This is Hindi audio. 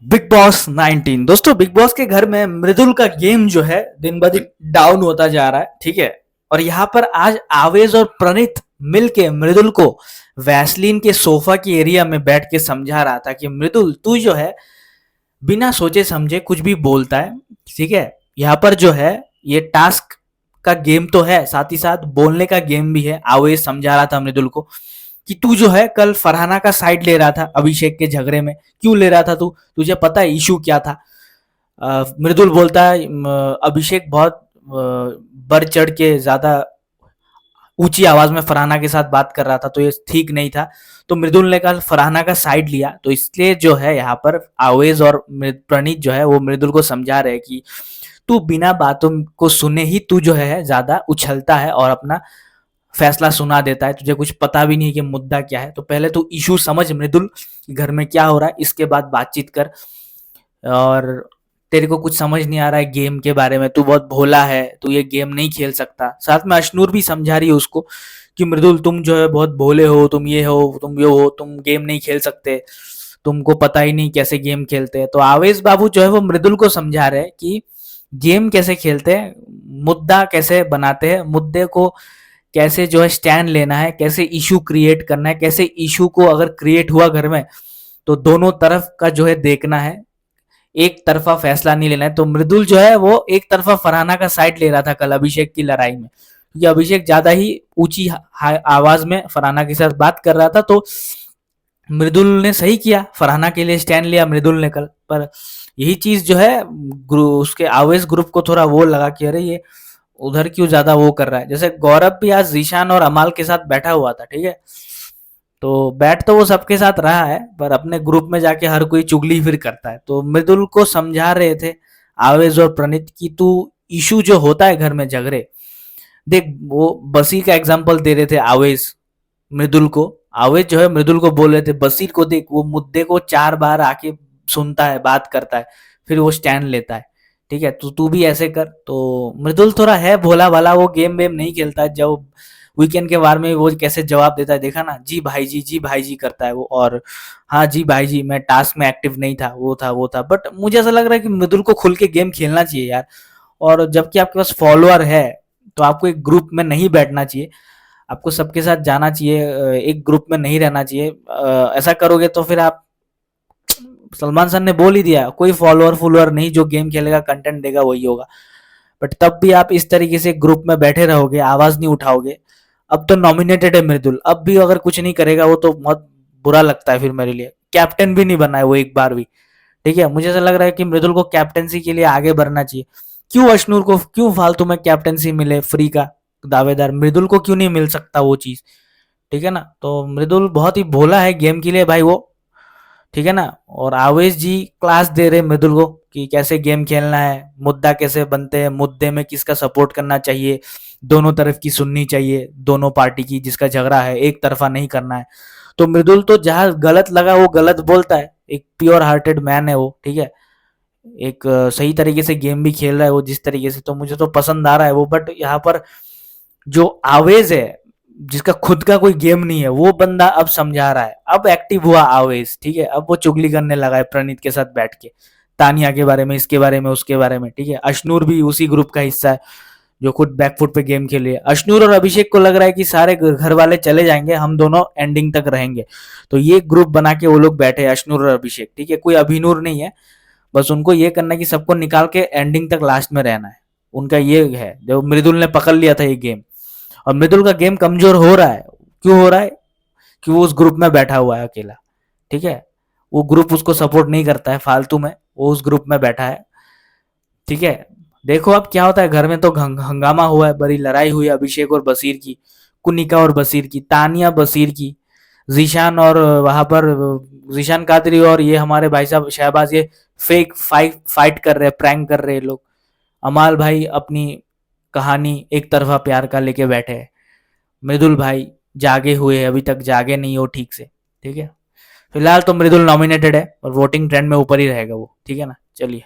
Big boss 19। दोस्तों, बिग बॉस के घर में मृदुल का गेम जो है दिन ब दिन डाउन होता जा रहा है। ठीक है। और यहाँ पर आज आवेश और प्रणीत मिलके मृदुल को वैसलीन के सोफा की एरिया में बैठ के समझा रहा था कि मृदुल, तू जो है बिना सोचे समझे कुछ भी बोलता है। ठीक है। यहाँ पर जो है ये टास्क का गेम तो है, साथ ही साथ बोलने का गेम भी है। आवेश समझा रहा था मृदुल को कि तू जो है कल फरहाना का साइड ले रहा था अभिषेक के झगड़े में। क्यों ले रहा था तू? तुझे पता है इशू क्या था? मृदुल बोलता है अभिषेक बहुत बढ़ चढ़ के ज्यादा ऊंची आवाज में फरहाना के साथ बात कर रहा था, तो ये ठीक नहीं था। तो मृदुल ने कल फरहाना का साइड लिया। तो इसलिए जो है यहाँ पर आवेज और प्रणीत जो है वो मृदुल को समझा रहे कि तू बिना बातों को सुने ही तू जो है ज्यादा उछलता है और अपना फैसला सुना देता है। तुझे कुछ पता भी नहीं कि मुद्दा क्या है। तो पहले तू इशू समझ मृदुल, घर में क्या हो रहा है, इसके बाद बातचीत कर। और तेरे को कुछ समझ नहीं आ रहा है गेम के बारे में, तू बहुत भोला है, तू ये गेम नहीं खेल सकता। साथ में अशनूर भी समझा रही है उसको कि मृदुल, तुम जो है बहुत भोले हो, तुम ये हो, तुम ये हो, तुम गेम नहीं खेल सकते, तुमको पता ही नहीं कैसे गेम खेलते हैं। तो आवेश बाबू जो है वो मृदुल को समझा रहे हैं कि गेम कैसे खेलते हैं, मुद्दा कैसे बनाते हैं, मुद्दे को कैसे जो है स्टैंड लेना है, कैसे इशू क्रिएट करना है, कैसे इशू को अगर क्रिएट हुआ घर में तो दोनों तरफ का जो है देखना है, एक तरफा फैसला नहीं लेना है। तो मृदुल जो है वो एक तरफा फरहाना का साइड ले रहा था कल अभिषेक की लड़ाई में, क्योंकि अभिषेक ज्यादा ही ऊंची आवाज में फरहाना के साथ बात कर रहा था। तो मृदुल ने सही किया, फरहाना के लिए स्टैंड लिया मृदुल ने कल। पर यही चीज जो है उसके आवेश ग्रुप को थोड़ा वो लगा कि अरे ये उधर क्यों ज्यादा वो कर रहा है। जैसे गौरव भी आज जीशान और अमाल के साथ बैठा हुआ था। ठीक है। तो बैठ तो वो सबके साथ रहा है, पर अपने ग्रुप में जाके हर कोई चुगली फिर करता है। तो मृदुल को समझा रहे थे आवेश और प्रणीत की तू इशू जो होता है घर में झगड़े, देख वो बसी का एग्जाम्पल दे रहे थे आवेश मृदुल को। आवेश जो है मृदुल को बोल रहे थे बसीर को देख, वो मुद्दे को 4 बार आके सुनता है, बात करता है, फिर वो स्टैंड लेता है। ठीक है। तो तू भी ऐसे कर। तो मृदुल थोड़ा है भोला भाला, वो गेम वेम नहीं खेलता है। जब वीकेंड के बारे में वो कैसे जवाब देता है देखा ना, जी भाई जी, जी भाई जी करता है वो। और हाँ जी भाई जी, मैं टास्क में एक्टिव नहीं था, वो था वो था। बट मुझे ऐसा लग रहा है कि मृदुल को खुल के गेम खेलना चाहिए यार। और जबकि आपके पास फॉलोअर है तो आपको एक ग्रुप में नहीं बैठना चाहिए, आपको सबके साथ जाना चाहिए, एक ग्रुप में नहीं रहना चाहिए। ऐसा करोगे तो फिर आप, सलमान सर ने बोल ही दिया कोई फॉलोअर फॉलोअर नहीं, जो गेम खेलेगा कंटेंट देगा वही होगा। बट तब भी आप इस तरीके से ग्रुप में बैठे रहोगे, आवाज नहीं उठाओगे। अब तो नॉमिनेटेड है मृदुल, अब भी अगर कुछ नहीं करेगा वो तो बहुत बुरा लगता है फिर मेरे लिए। कैप्टन भी नहीं बना है वो एक बार भी। ठीक है। मुझे ऐसा लग रहा है कि मृदुल को कैप्टनसी के लिए आगे बढ़ना चाहिए। क्यों अशनूर को क्यों फालतू में कैप्टनसी मिले फ्री का दावेदार, मृदुल को क्यों नहीं मिल सकता वो चीज? ठीक है ना। तो मृदुल बहुत ही भोला है गेम के लिए भाई वो। ठीक है ना। और आवेश जी क्लास दे रहे मृदुल को कि कैसे गेम खेलना है, मुद्दा कैसे बनते हैं, मुद्दे में किसका सपोर्ट करना चाहिए, दोनों तरफ की सुननी चाहिए, दोनों पार्टी की, जिसका झगड़ा है एक तरफा नहीं करना है। तो मृदुल तो जहां गलत लगा वो गलत बोलता है, एक प्योर हार्टेड मैन है वो। ठीक है। एक सही तरीके से गेम भी खेल रहा है वो जिस तरीके से, तो मुझे तो पसंद आ रहा है वो। बट यहाँ पर जो आवेज है, जिसका खुद का कोई गेम नहीं है, वो बंदा अब समझा रहा है, अब एक्टिव हुआ आवेश। ठीक है। अब वो चुगली करने लगा है प्रणीत के साथ बैठ के, तानिया के बारे में, इसके बारे में, उसके बारे में। ठीक है। अशनूर भी उसी ग्रुप का हिस्सा है जो खुद बैकफुट पे गेम खेले। अशनूर और अभिषेक को लग रहा है कि सारे घर वाले चले जाएंगे, हम दोनों एंडिंग तक रहेंगे। तो ये ग्रुप बना के वो लोग बैठे, अशनूर और अभिषेक। ठीक है। कोई अभिनूर नहीं है, बस उनको ये करना है कि सबको निकाल के एंडिंग तक लास्ट में रहना है। उनका ये है, जो मृदुल ने पकड़ लिया था ये गेम। और मृदुल का गेम कमजोर हो रहा है। क्यों हो रहा है? कि वो उस ग्रुप में बैठा हुआ है अकेला। ठीक है। वो ग्रुप उसको सपोर्ट नहीं करता है फालतू में, वो उस ग्रुप में बैठा है। ठीक है। देखो अब क्या होता है घर में। तो हंगामा हुआ है, बड़ी लड़ाई हुई अभिषेक और बसीर की, कुनिका और बसीर की, तानिया बसीर की, जीशान और वहां पर जीशान कादरी और ये हमारे भाई साहब शहबाज, ये फेक फाइट कर रहे हैं, प्रैंक कर रहे हैं लोग। अमाल भाई अपनी कहानी एक तरफा प्यार का लेके बैठे हैं। मृदुल भाई जागे हुए हैं, अभी तक जागे नहीं हो ठीक से। ठीक है। फिलहाल तो मृदुल नॉमिनेटेड है और वोटिंग ट्रेंड में ऊपर ही रहेगा वो। ठीक है ना। चलिए।